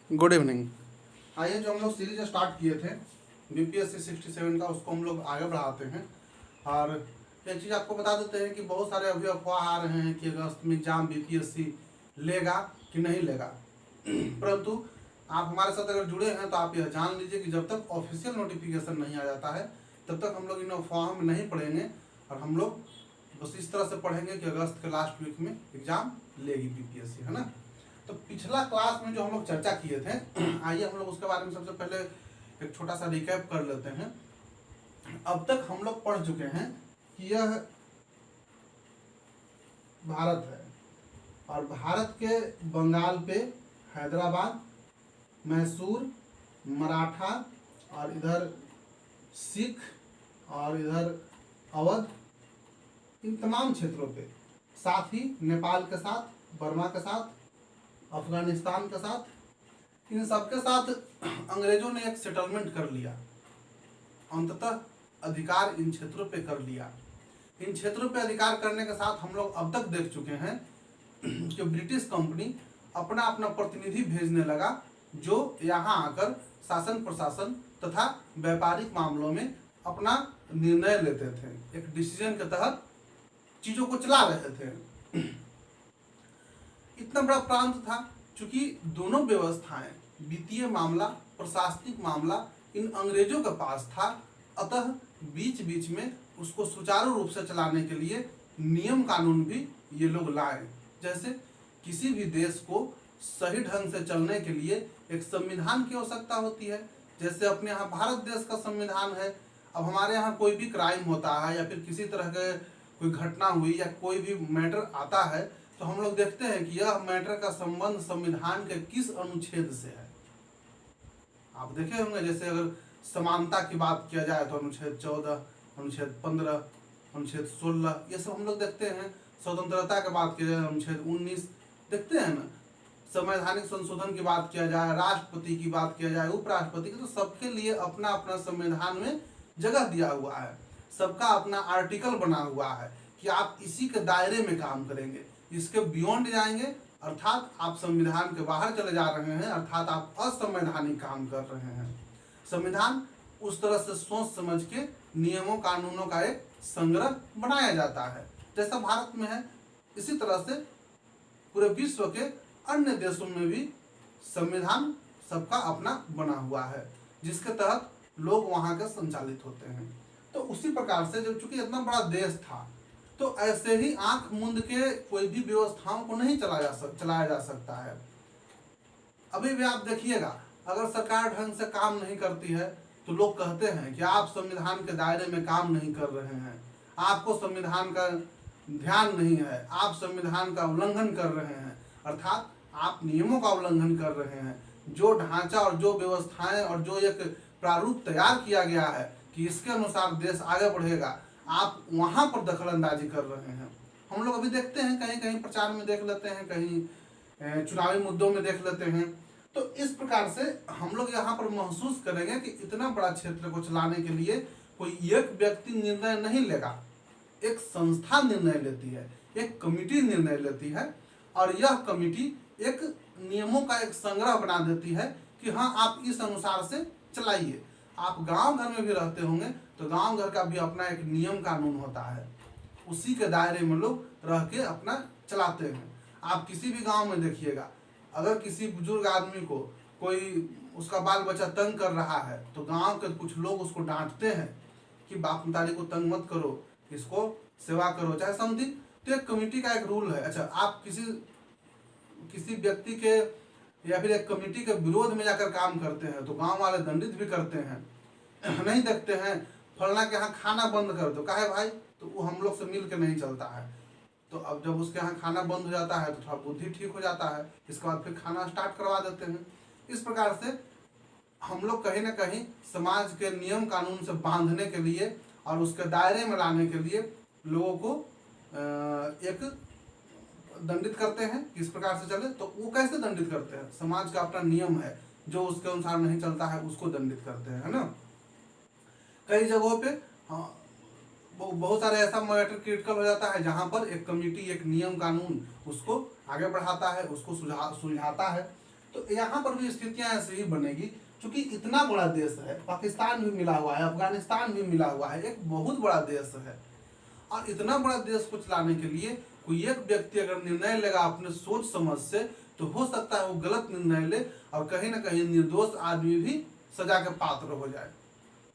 Good evening. आइए, जो हम लोग सीरीज स्टार्ट किए थे बीपीएससी 67 का, उसको हम लोग आगे बढ़ाते हैं। और एक चीज़ आपको बता देते हैं कि बहुत सारे अभी अफवाह आ रहे हैं कि अगस्त में एग्जाम बीपीएससी लेगा कि नहीं लेगा। परंतु आप हमारे साथ अगर जुड़े हैं तो आप यह जान लीजिए कि जब तक ऑफिशियल नोटिफिकेशन नहीं आ जाता है तब तक हम लोग इन अफवाहों में नहीं पढ़ेंगे। और हम लोग बस इस तरह से पढ़ेंगे कि अगस्त के लास्ट वीक में एग्जाम लेगी बीपीएससी, है ना। तो पिछला क्लास में जो हम लोग चर्चा किए थे, आइए हम लोग उसके बारे में सबसे पहले एक छोटा सा रिकैप कर लेते हैं। अब तक हम लोग पढ़ चुके हैं कि यह भारत है और भारत के बंगाल पे हैदराबाद, मैसूर, मराठा और इधर सिख और इधर अवध, इन तमाम क्षेत्रों पे, साथ ही नेपाल के साथ, बर्मा के साथ, अफगानिस्तान के साथ, इन सबके साथ अंग्रेजों ने एक सेटलमेंट कर लिया। अंततः अधिकार इन क्षेत्रों पे कर लिया। इन क्षेत्रों पे अधिकार करने के साथ हम लोग अब तक देख चुके हैं कि ब्रिटिश कंपनी अपना अपना प्रतिनिधि भेजने लगा, जो यहाँ आकर शासन प्रशासन तथा व्यापारिक मामलों में अपना निर्णय लेते थे। एक डिसीजन के तहत चीजों को चला रहे थे। इतना बड़ा प्रांत था, चूंकि दोनों व्यवस्थाएं, वित्तीय मामला, प्रशासनिक मामला इन अंग्रेजों के पास था, अतः बीच बीच में उसको सुचारू रूप से चलाने के लिए नियम कानून भी ये लोग लाए। जैसे किसी भी देश को सही ढंग से चलने के लिए एक संविधान की आवश्यकता होती है। जैसे अपने यहाँ भारत देश का संविधान है। अब हमारे यहाँ कोई भी क्राइम होता है या फिर किसी तरह के कोई घटना हुई या कोई भी मैटर आता है तो हम लोग देखते हैं कि यह मैटर का संबंध संविधान के किस अनुच्छेद से है। आप देखे होंगे, जैसे अगर समानता की बात किया जाए तो अनुच्छेद 14, अनुच्छेद 15, अनुच्छेद 16, ये सब हम लोग देखते हैं। स्वतंत्रता की बात की जाए अनुच्छेद 19 देखते हैं ना। संवैधानिक संशोधन की बात किया जाए, राष्ट्रपति की बात किया जाए, उपराष्ट्रपति की, तो सबके लिए अपना अपना संविधान में जगह दिया हुआ है। सबका अपना आर्टिकल बना हुआ है कि आप इसी के दायरे में काम करेंगे, इसके बियॉन्ड जाएंगे अर्थात आप संविधान के बाहर चले जा रहे हैं, अर्थात आप असंवैधानिक काम कर रहे हैं। संविधान उस तरह से सोच समझ के नियमों कानूनों का एक संग्रह बनाया जाता है। जैसा भारत में है, इसी तरह से पूरे विश्व के अन्य देशों में भी संविधान सबका अपना बना हुआ है, जिसके तहत लोग वहां के संचालित होते हैं। तो उसी प्रकार से जब चूंकि इतना बड़ा देश था, तो ऐसे ही आंख मूंद के कोई भी व्यवस्थाओं को नहीं चलाया जा सकता है। अभी भी आप देखिएगा, अगर सरकार ढंग से काम नहीं करती है तो लोग कहते हैं कि आप संविधान के दायरे में काम नहीं कर रहे हैं, आपको संविधान का ध्यान नहीं है, आप संविधान का उल्लंघन कर रहे हैं, अर्थात आप नियमों का उल्लंघन कर रहे हैं। जो ढांचा और जो व्यवस्थाएं और जो एक प्रारूप तैयार किया गया है कि इसके अनुसार देश आगे बढ़ेगा, आप वहां पर दखल अंदाजी कर रहे हैं। हम लोग अभी देखते हैं, कहीं कहीं प्रचार में देख लेते हैं, कहीं चुनावी मुद्दों में देख लेते हैं। तो इस प्रकार से हम लोग यहाँ पर महसूस करेंगे कि इतना बड़ा क्षेत्र को चलाने के लिए कोई एक व्यक्ति निर्णय नहीं लेगा, एक संस्था निर्णय लेती है, एक कमिटी निर्णय लेती है, और यह कमिटी एक नियमों का एक संग्रह बना देती है कि हाँ, आप इस अनुसार से चलाइए। आप गांव घर में भी रहते होंगे तो गांव घर का भी अपना एक नियम कानून होता है, उसी के दायरे में लोग रह के अपना चलाते हैं। आप किसी भी गांव में देखिएगा, अगर किसी बुजुर्ग आदमी को कोई उसका बाल बच्चा तंग कर रहा है तो गांव के कुछ लोग उसको डांटते हैं कि बाप मतारी को तंग मत करो, इसको सेवा करो, चाहे समथिंग। तो एक कमेटी का एक रूल है। अच्छा, आप किसी व्यक्ति के या फिर एक कमेटी के विरोध में जाकर काम करते हैं तो गांव वाले दंडित भी करते हैं। नहीं देखते हैं फलना के यहाँ खाना बंद कर दो, काहे भाई, तो वो हम लोग से मिल के नहीं चलता है। तो अब जब उसके यहाँ खाना बंद हो जाता है तो थोड़ा बुद्धि ठीक हो जाता है, इसके बाद फिर खाना स्टार्ट करवा देते हैं। इस प्रकार से हम लोग कहीं ना कहीं समाज के नियम कानून से बांधने के लिए और उसके दायरे में लाने के लिए लोगों को एक दंडित करते हैं कि इस प्रकार से चले। तो वो कैसे दंडित करते हैं? समाज का अपना नियम है, जो उसके अनुसार नहीं चलता है उसको दंडित करते हैं, है ना। कई जगहों पे बहुत सारे ऐसा मैटर क्रिटिकल हो जाता है जहां पर एक कमेटी एक नियम कानून उसको आगे बढ़ाता है, उसको सुलझाता है। तो यहाँ पर भी स्थितियां ऐसे ही बनेगी, क्योंकि इतना बड़ा देश है, पाकिस्तान भी मिला हुआ है, अफगानिस्तान भी मिला हुआ है, एक बहुत बड़ा देश है। और इतना बड़ा देश को चलाने के लिए कोई एक व्यक्ति अगर निर्णय लेगा अपने सोच समझ से, तो हो सकता है वो गलत निर्णय ले और कहीं ना कहीं निर्दोष आदमी भी सजा के पात्र हो जाए।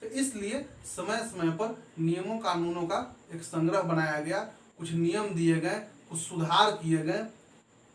तो इसलिए समय समय पर नियमों कानूनों का एक संग्रह बनाया गया, कुछ नियम दिए गए, कुछ सुधार किए गए।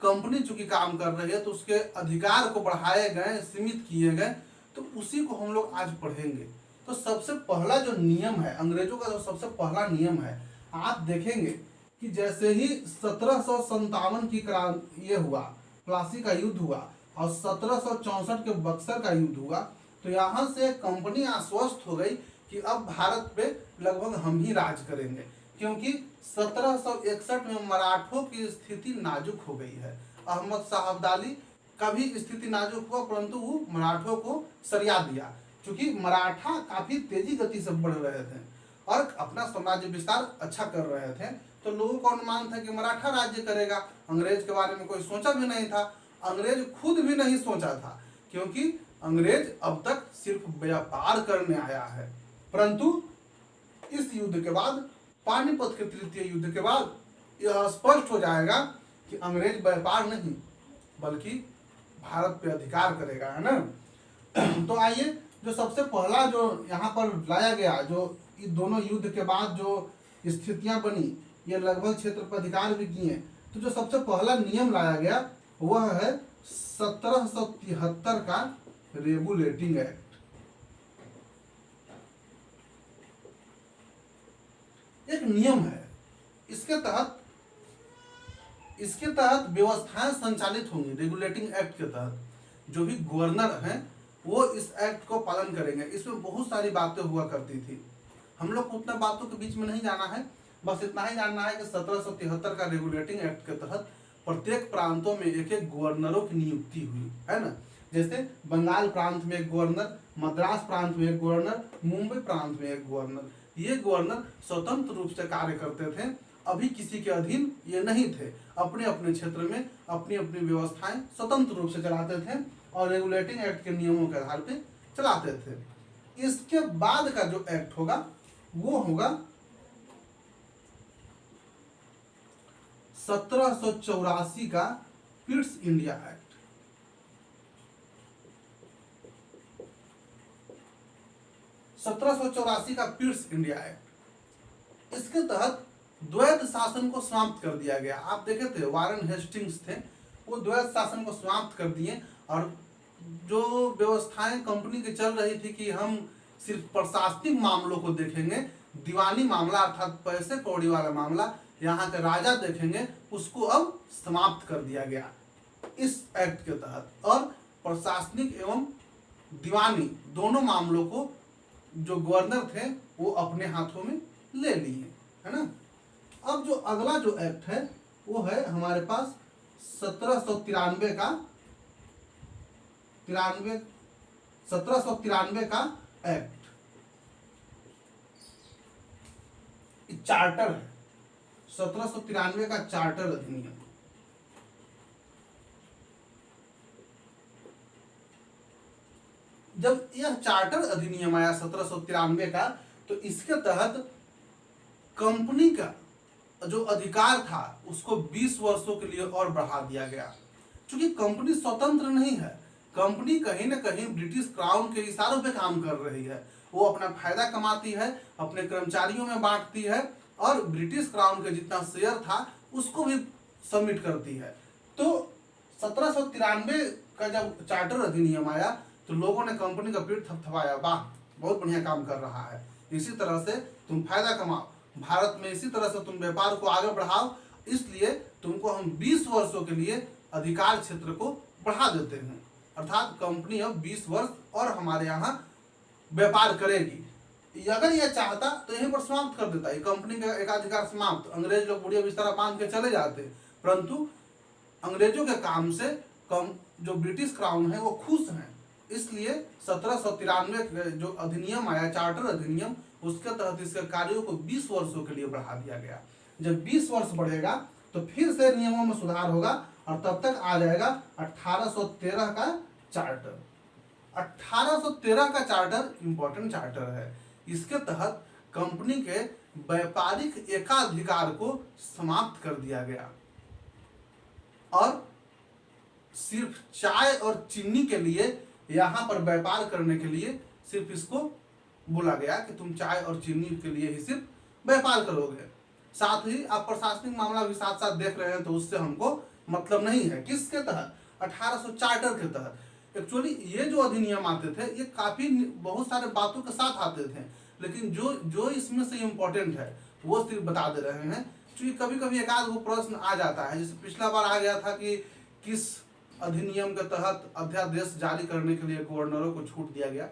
कंपनी चूंकि काम कर रही है तो उसके अधिकार को बढ़ाए गए, सीमित किए गए। तो उसी को हम लोग आज पढ़ेंगे। तो सबसे पहला जो नियम है, अंग्रेजों का जो सबसे पहला नियम है, आप देखेंगे कि जैसे ही 1757 की क्रांति ये हुआ, प्लासी का युद्ध हुआ, और 1764 के बक्सर का युद्ध हुआ, तो यहाँ से कंपनी आश्वस्त हो गई कि अब भारत पे लगभग हम ही राज करेंगे, क्योंकि 1761 में मराठों की स्थिति नाजुक हो गई है। अहमद शाह अब्दाली का भी स्थिति नाजुक हुआ, परंतु वो मराठों को सरिया दिया, क्योंकि मराठा काफी तेजी गति से बढ़ रहे थे और अपना साम्राज्य विस्तार अच्छा कर रहे थे। तो लोगों का अनुमान था कि मराठा राज्य करेगा। अंग्रेज के बारे में कोई सोचा भी नहीं था, अंग्रेज खुद भी नहीं सोचा था, क्योंकि अंग्रेज अब तक सिर्फ व्यापार करने आया है। परंतु इस युद्ध के बाद, पानीपत के तृतीय युद्ध के बाद, यह स्पष्ट हो जाएगा कि अंग्रेज व्यापार नहीं बल्कि भारत पे अधिकार करेगा, है ना। तो आइए, जो सबसे पहला जो यहाँ पर लाया गया, जो इन दोनों युद्ध के बाद जो स्थितियां बनी, ये लगभग क्षेत्र पर अधिकार भी किए। तो जो सबसे पहला नियम लाया गया वह है 1773 का रेगुलेटिंग एक्ट। एक नियम है, इसके तहत व्यवस्थाएं संचालित होंगी। रेगुलेटिंग एक्ट के तहत जो भी गवर्नर हैं वो इस एक्ट को पालन करेंगे। इसमें बहुत सारी बातें हुआ करती थी, हम लोग को उतना बातों के बीच में नहीं जाना है, बस इतना ही जानना है कि 1773 का रेगुलेटिंग एक्ट के तहत प्रत्येक प्रांतों में एक एक गवर्नरों की नियुक्ति हुई, है ना। जैसे बंगाल प्रांत में एक गवर्नर, मद्रास प्रांत में एक गवर्नर, मुंबई प्रांत में एक गवर्नर। ये गवर्नर स्वतंत्र रूप से कार्य करते थे, अभी किसी के अधीन ये नहीं थे, अपने अपने क्षेत्र में अपनी अपनी व्यवस्थाएं स्वतंत्र रूप से चलाते थे और रेगुलेटिंग एक्ट के नियमों के आधार पर चलाते थे। इसके बाद का जो एक्ट होगा वो होगा 1784 का पिट्स इंडिया एक्ट। 1784 का पिट्स इंडिया एक्ट, इसके तहत द्वैत शासन को समाप्त कर दिया गया। आप देखे थे वारेन हेस्टिंग्स थे, वो द्वैत शासन को समाप्त कर दिए और जो व्यवस्थाएं कंपनी की चल रही थी कि हम सिर्फ प्रशासनिक मामलों को देखेंगे, दीवानी मामला अर्थात पैसे कौड़ी वाला मामला यहाँ के राजा देखेंगे, उसको अब समाप्त कर दिया गया इस एक्ट के तहत। और प्रशासनिक एवं दीवानी दोनों मामलों को जो गवर्नर थे वो अपने हाथों में ले लिए, है ना। अब जो अगला जो एक्ट है वो है हमारे पास 1793 का 1793 का एक्ट, चार्टर है, 1793 का चार्टर अधिनियम। जब यह चार्टर अधिनियम आया 1793 का, तो इसके तहत कंपनी का जो अधिकार था उसको 20 वर्षों के लिए और बढ़ा दिया गया। क्योंकि कंपनी स्वतंत्र नहीं है, कंपनी कहीं ना कहीं ब्रिटिश क्राउन के इशारों पे काम कर रही है। वो अपना फायदा कमाती है, अपने कर्मचारियों में बांटती है और ब्रिटिश क्राउन के जितना शेयर था उसको भी सबमिट करती है। तो 1793 का जब चार्टर अधिनियम आया तो लोगों ने कंपनी का पीठ थपथपाया, वाह बहुत बढ़िया काम कर रहा है, इसी तरह से तुम फायदा कमाओ भारत में, इसी तरह से तुम व्यापार को आगे बढ़ाओ, इसलिए तुमको हम 20 वर्षों के लिए अधिकार क्षेत्र को बढ़ा देते हैं। अर्थात कंपनी अब 20 वर्ष और हमारे यहाँ व्यापार करेगी। अगर यह चाहता तो यहीं पर समाप्त कर देता, ये कंपनी का एकाधिकार समाप्त, अंग्रेज लोग बुढ़िया बिस्तर बांध के चले जाते। परंतु अंग्रेजों के काम से जो ब्रिटिश क्राउन है वो खुश हैं, इसलिए 1793 जो अधिनियम आया चार्टर अधिनियम, उसके तहत इसके कार्यों को 20 वर्षों के लिए बढ़ा दिया गया। जब 20 वर्ष बढ़ेगा तो फिर से नियमों में सुधार होगा और तब तक आ जाएगा 1813 का चार्टर। 1813 का चार्टर इंपॉर्टेंट चार्टर है। इसके तहत कंपनी के व्यापारिक एकाधिकार को समाप्त कर दिया गया और सिर्फ चाय और चीनी के लिए यहाँ पर व्यापार करने के लिए सिर्फ इसको बोला गया कि तुम चाय और चीनी के लिए ही सिर्फ व्यापार करोगे। साथ ही आप प्रशासनिक मामला भी साथ साथ देख रहे हैं, तो उससे हमको मतलब नहीं है। किसके तहत? 1800 चार्टर के तहत। एक्चुअली ये जो अधिनियम आते थे ये काफी बहुत सारे बातों के साथ आते थे, लेकिन जो इसमें से इम्पोर्टेंट है वो सिर्फ बता दे रहे हैं। क्योंकि कभी कभी एक आध वो प्रश्न आ जाता है, जैसे पिछला बार आ गया था कि किस अधिनियम के तहत अध्यादेश जारी करने के लिए गवर्नरों को छूट दिया गया,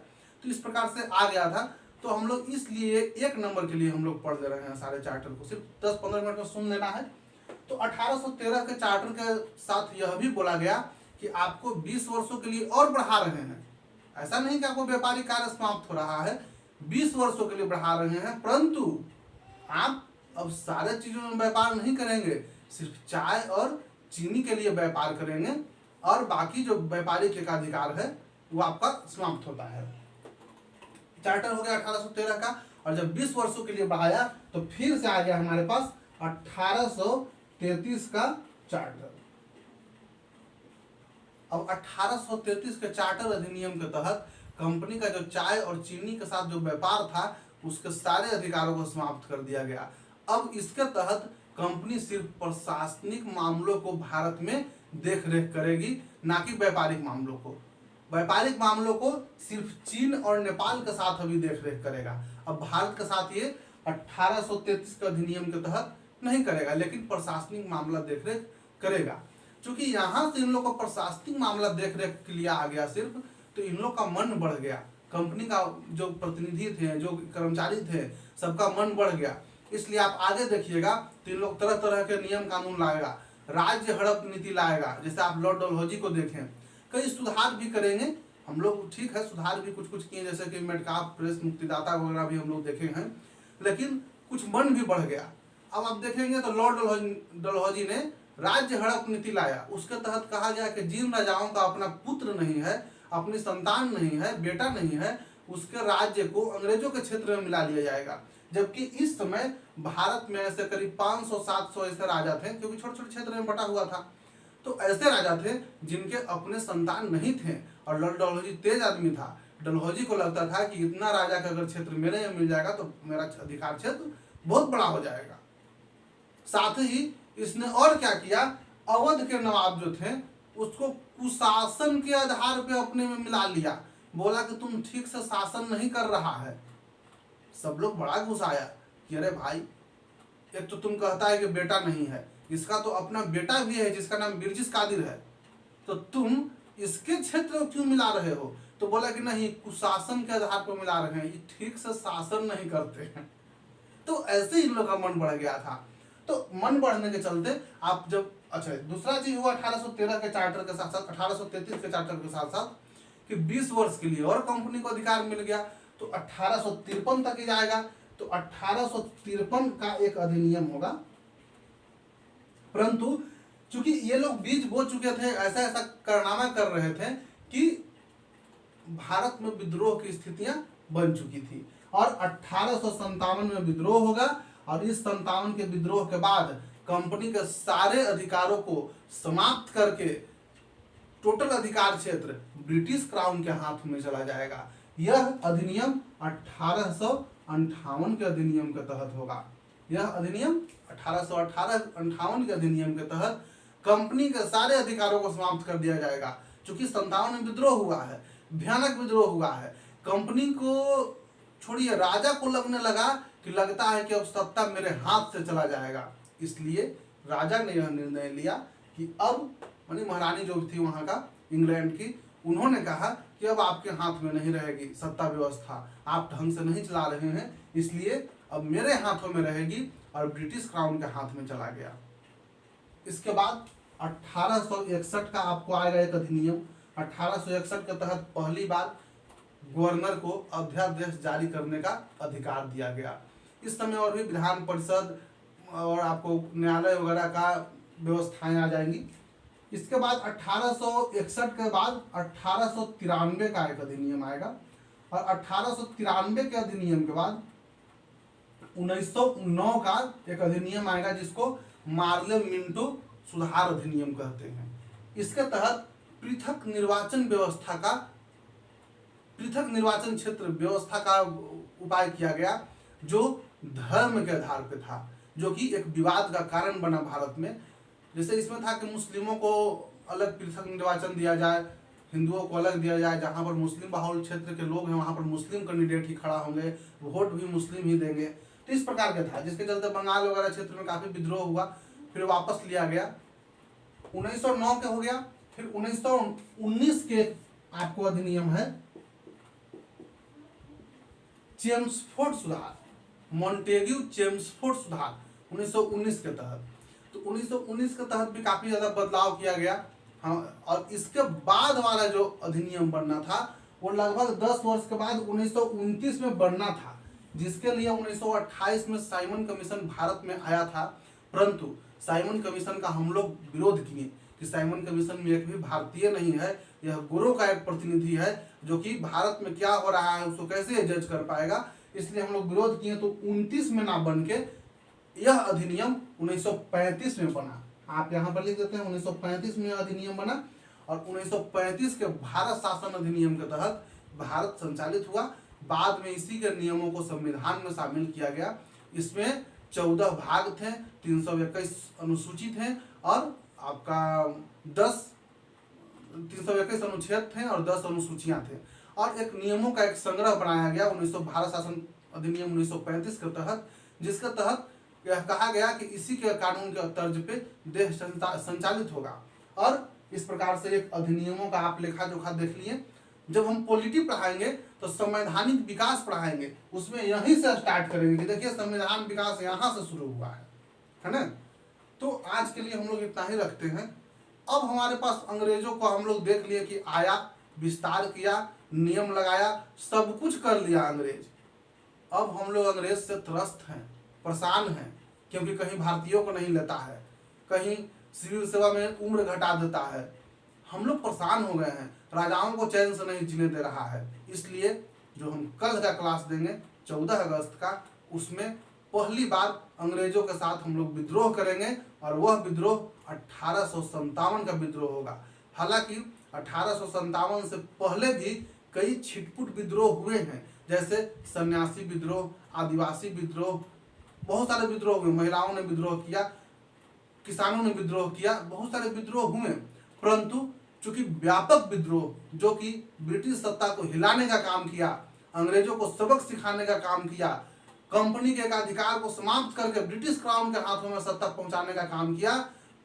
तो इस प्रकार से आ गया था। तो हम लोग इसलिए एक नंबर के लिए हम लोग पढ़ ले रहे हैं सारे चार्टर को, सिर्फ 10-15 मिनट में सुन लेना है। तो 1813 के चार्टर के साथ यह भी बोला गया कि आपको 20 वर्षों के लिए और बढ़ा रहे हैं। ऐसा नहीं कि आपको व्यापारिक कार्य समाप्त हो रहा है, 20 वर्षों के लिए बढ़ा रहे हैं, परंतु आप अब सारे चीजों में व्यापार नहीं करेंगे, सिर्फ चाय और चीनी के लिए व्यापार करेंगे और बाकी जो व्यापारिक एकाधिकार है वो आपका समाप्त होता है। चार्टर हो गया 1813 का। और जब 20 वर्षों के लिए बढ़ाया तो फिर से आ गया हमारे पास 1833 का चार्टर। अब 1833 के चार्टर अधिनियम के तहत कंपनी का जो चाय और चीनी के साथ जो व्यापार था उसके सारे अधिकारों को समाप्त कर दिया गया। अब इसके तहत कंपनी सिर्फ प्रशासनिक मामलों को भारत में देख रेख करेगी, ना कि व्यापारिक मामलों को। व्यापारिक मामलों को सिर्फ चीन और नेपाल के साथ अभी देख रेख करेगा। अब भारत के साथ ये 1833 के अधिनियम के तहत नहीं करेगा, लेकिन प्रशासनिक मामला देख रेख करेगा। क्योंकि यहाँ से इन लोग को प्रशासनिक मामला देख रेख के लिए आ गया सिर्फ, तो इन लोग का मन बढ़ गया। कंपनी का जो प्रतिनिधि थे, जो कर्मचारी थे, सबका मन बढ़ गया। इसलिए आप आगे देखिएगा तो इन लोग तरह तरह के नियम कानून लाएगा, राज्य हड़प नीति लाएगा। जैसे आप लॉर्ड डलहौजी को देखें, कई सुधार भी करेंगे हम लोग, ठीक है, सुधार भी कुछ कुछ किए, जैसे कि मेडकाप प्रेस मुक्तिदाता वगैरह भी हम लोग देखे हैं, लेकिन कुछ मन भी बढ़ गया। अब आप देखेंगे तो लॉर्ड डलहौजी ने राज्य हड़प नीति लाया। उसके तहत कहा गया कि जिन राजाओं का अपना पुत्र नहीं है, अपनी संतान नहीं है, बेटा नहीं है, उसके राज्य को अंग्रेजों के क्षेत्र में मिला लिया जाएगा। जबकि इस समय भारत में ऐसे करीब 500-700 ऐसे राजा थे, क्योंकि छोटे छोटे क्षेत्र में बटा हुआ था। तो ऐसे राजा थे जिनके अपने संतान नहीं थे, और लॉर्ड डलहौजी तेज आदमी था। डलहौजी को लगता था कि इतना राजा का अगर क्षेत्र मेरे में मिल जाएगा तो मेरा अधिकार क्षेत्र बहुत बड़ा हो जाएगा। साथ ही इसने और क्या किया, अवध के नवाब जो थे उसको कुशासन के आधार पे अपने में मिला लिया। बोला कि तुम ठीक से शासन नहीं कर रहा है। सब लोग बड़ा गुस्साया कि अरे भाई, एक तो तुम कहता है कि बेटा नहीं है, इसका तो अपना बेटा भी है जिसका नाम बिरजिस कादिर है, तो तुम इसके क्षेत्र में क्यों मिला रहे हो? तो बोला कि नहीं, कुशासन के आधार पर मिला रहे हैं, ये ठीक से शासन नहीं करते हैं। तो ऐसे इन लोग का मन बढ़ गया था। तो मन बढ़ने के चलते आप जब, अच्छा दूसरा चीज हुआ 1813 के चार्टर के साथ साथ 1833 के चार्टर के साथ साथ कि 20 वर्ष के लिए और कंपनी को अधिकार मिल गया। तो 1853 तक ही जाएगा। तो 1853 का एक अधिनियम होगा, परंतु चूंकि ये लोग बीज बो चुके थे, ऐसा ऐसा कारनामा कर रहे थे कि भारत में विद्रोह की स्थितियां बन चुकी थी, और 1857 में विद्रोह होगा। और इस 57 के विद्रोह के बाद कंपनी के सारे अधिकारों को समाप्त करके टोटल अधिकार क्षेत्र ब्रिटिश क्राउन के हाथ में चला जाएगा। यह अधिनियम 1858 के अधिनियम के तहत होगा। यह अधिनियम 1858 के अधिनियम के तहत कंपनी के सारे अधिकारों को समाप्त कर दिया जाएगा। क्योंकि 57 में विद्रोह हुआ है, भयानक विद्रोह हुआ है। कंपनी को छोड़िए, राजा को लगने लगा कि लगता है कि अब सत्ता मेरे हाथ से चला जाएगा। इसलिए राजा ने यह निर्णय लिया कि अब, मानी महारानी जो थी वहां का इंग्लैंड की, उन्होंने कहा कि अब आपके हाथ में नहीं रहेगी सत्ता व्यवस्था, आप ढंग से नहीं चला रहे हैं, इसलिए अब मेरे हाथों में रहेगी, और ब्रिटिश क्राउन के हाथ में चला गया। इसके बाद 1861 का आपको आएगा एक अधिनियम। 1861 के तहत पहली बार गवर्नर को अध्यादेश जारी करने का अधिकार दिया गया। इस समय और भी विधान परिषद और आपको न्यायालय वगैरह का व्यवस्थाएं आ जाएंगी। इसके बाद 1861 के बाद 1893 का एक अधिनियम आएगा, और 1893 के अधिनियम के बाद 1909 का एक अधिनियम आएगा जिसको मार्ले मिंटो सुधार अधिनियम कहते हैं। इसके तहत पृथक निर्वाचन व्यवस्था का, पृथक निर्वाचन क्षेत्र व्यवस्था का उपाय किया गया, जो धर्म के आधार पर था, जो कि एक विवाद का कारण बना भारत में। जैसे इसमें था कि मुस्लिमों को अलग पृथक निर्वाचन दिया जाए, हिंदुओं को अलग दिया जाए, जहाँ पर मुस्लिम बहुल क्षेत्र के लोग हैं वहाँ पर मुस्लिम कैंडिडेट ही खड़ा होंगे, वोट भी मुस्लिम ही देंगे। तो इस प्रकार का था, जिसके चलते बंगाल वगैरह क्षेत्र में काफ़ी विद्रोह हुआ, फिर वापस लिया गया। 1909 के हो गया। फिर 1919 के आपको अधिनियम है चेम्सफोर्ड सुधार, मॉन्टेग्यू चेम्सफोर्ड सुधार 1919 के तहत। तो 1919 के तहत भी काफ़ी ज़्यादा बदलाव किया गया। हाँ, और इसके बाद वाला जो अधिनियम बनना था वो लगभग 10 वर्ष के बाद 1929 में बनना था, जिसके लिए 1928 में साइमन कमीशन भारत में आया था। परंतु साइमन कमीशन का हम लोग विरोध किए कि साइमन कमीशन में एक भी भारतीय नहीं है, यह गोरों का एक प्रतिनिधि है जो कि भारत में क्या हो रहा है उसको कैसे जज कर पाएगा, इसलिए हम लोग विरोध किए। तो 29 में ना बन के यह अधिनियम 1935 में बना। आप यहाँ पर लिख देते हैं 1935 में अधिनियम बना, और 1935 के भारत शासन अधिनियम के तहत भारत संचालित हुआ। बाद में इसी के नियमों को संविधान में शामिल किया गया। इसमें 14 भाग थे, 321 अनुसूचित हैं, और आपका 321 अनुच्छेद थे और 10 अनुसूचियां थे, और एक नियमों का एक संग्रह बनाया गया 1900 भारत शासन अधिनियम 1935 के तहत, जिसके तहत यह कहा गया कि इसी के कानून के तर्ज पे देश संचालित होगा। और इस प्रकार से एक अधिनियमों का आप लेखा जोखा देख लिए। जब हम पॉलिटी पढ़ाएंगे तो संवैधानिक विकास पढ़ाएंगे, उसमें यहीं से स्टार्ट करेंगे कि देखिए संविधान विकास यहाँ से शुरू हुआ है ना। तो आज के लिए हम लोग इतना ही रखते हैं। अब हमारे पास अंग्रेजों को हम लोग देख लिए कि आया, विस्तार किया, नियम लगाया, सब कुछ कर लिया अंग्रेज। अब हम लोग अंग्रेज से त्रस्त हैं, परेशान हैं, क्योंकि कहीं भारतीयों को नहीं लेता है, कहीं सिविल सेवा में उम्र घटा देता है। हम लोग परेशान हो गए हैं, राजाओं को चैन से नहीं जीने दे रहा है। इसलिए जो हम कल का क्लास देंगे 14 अगस्त का, उसमें पहली बार अंग्रेजों के साथ हम लोग विद्रोह करेंगे, और वह विद्रोह 1857 का विद्रोह होगा। हालांकि 1857 से पहले भी कई छिटपुट विद्रोह हुए हैं, जैसे सन्यासी विद्रोह, आदिवासी विद्रोह, बहुत सारे विद्रोह हुए। महिलाओं ने विद्रोह किया, किसानों ने विद्रोह किया, बहुत सारे विद्रोह हुए। परंतु चूंकि व्यापक विद्रोह जो कि ब्रिटिश सत्ता को हिलाने का काम किया, अंग्रेजों को सबक सिखाने का काम किया, कंपनी के अधिकार को समाप्त करके ब्रिटिश क्राउन के हाथों में सत्ता पहुंचाने का काम किया,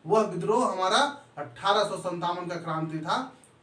वह विद्रोह हमारा 1857 का क्रांति था।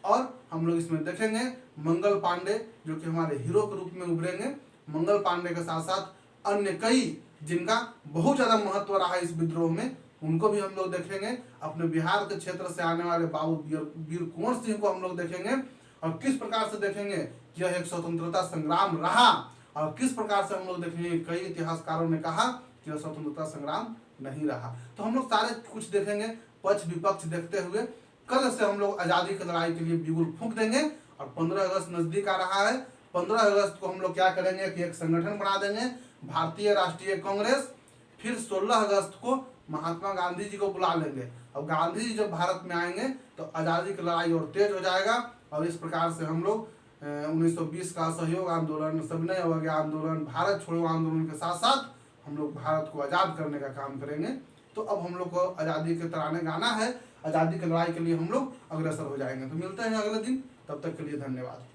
और हम लोग इसमें देखेंगे मंगल पांडे जो कि हमारे हीरो के रूप में उभरेंगे। मंगल पांडे के साथ साथ अन्य कई जिनका बहुत ज़्यादा महत्व रहा इस विद्रोह में, उनको भी हम लोग देखेंगे। अपने बिहार के क्षेत्र से आने वाले बाबू वीर कुंवर सिंह को हम लोग देखेंगे, और किस प्रकार से देखेंगे कि यह एक स्वतंत्रता संग्राम रहा, और किस प्रकार से हम लोग देखेंगे कई इतिहासकारों ने कहा कि यह स्वतंत्रता संग्राम नहीं रहा। तो हम लोग सारे कुछ देखेंगे, पक्ष विपक्ष देखते हुए। कल से हम लोग आज़ादी की लड़ाई के लिए बिगुल फूंक देंगे, और 15 अगस्त नज़दीक आ रहा है। 15 अगस्त को हम लोग क्या करेंगे कि एक संगठन बना देंगे, भारतीय राष्ट्रीय कांग्रेस। फिर 16 अगस्त को महात्मा गांधी जी को बुला लेंगे। अब गांधी जी जब भारत में आएंगे तो आज़ादी की लड़ाई और तेज हो जाएगा, और इस प्रकार से हम लोग 1920 का असहयोग आंदोलन, सविनय अवज्ञा आंदोलन, भारत छोड़ो आंदोलन के साथ साथ हम लोग भारत को आज़ाद करने का काम करेंगे। तो अब हम लोग को आज़ादी के तराने गाना है, आज़ादी की लड़ाई के लिए हम लोग अग्रसर हो जाएंगे। तो मिलते हैं अगले दिन, तब तक के लिए धन्यवाद।